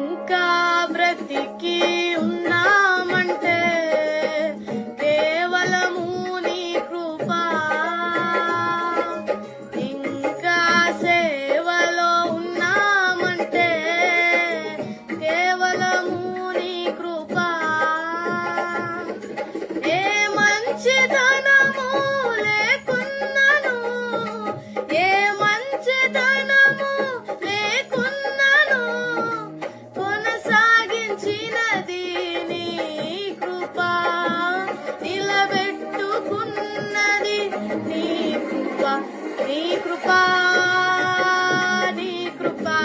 ఇంకా బ్రతికి ఉన్నామంటే కేవలము నీ కృపా. ఇంకా సేవలో ఉన్నామంటే కేవలము నీ కృపా. ఏ మంచితనము లేకున్నను, ఏ మంచితనము లేకున్నను కొనసాగించినది నీ కృపా. నిలబెట్టుకున్నది నీ కృపా, నీ కృపా, నీ కృపా.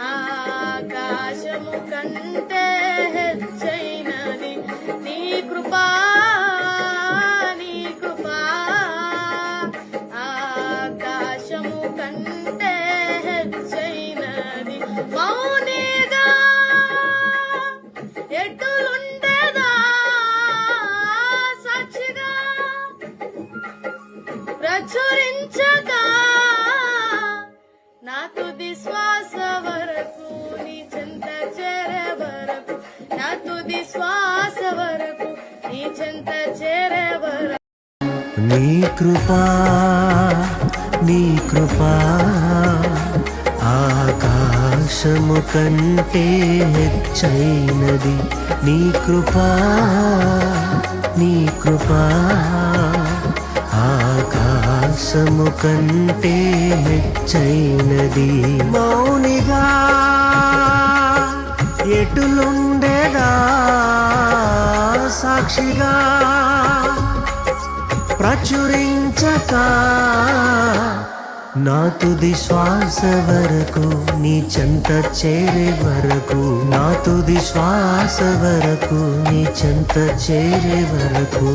ఆకాశము కంటే హెచ్చైనది నీ కృపా, నీ కృపా. ఆకాశము కంటే హెచ్చైనది. మౌనిగా ఎటులుండేదా సాక్షిగా ప్రచురించగా నా తుది శ్వాస వరకు నీ చెంత చేరే వరకు, నా తుది శ్వాస వరకు నీ చెంత చేరే వరకు. నీ కృపా, నీ కృపా ఆకాశము కంటే హెచ్చైనది. నీ కృపా, నీ కృపా ఆకాశము కంటే హెచ్చైనది. మౌనిగా ఎటులుండేదా సాక్షిగా ప్రచురించక నా తుది శ్వాస వరకు నీ చెంత చేరే వరకు, నా తుది శ్వాస వరకు నీ చెంత చేరే వరకు.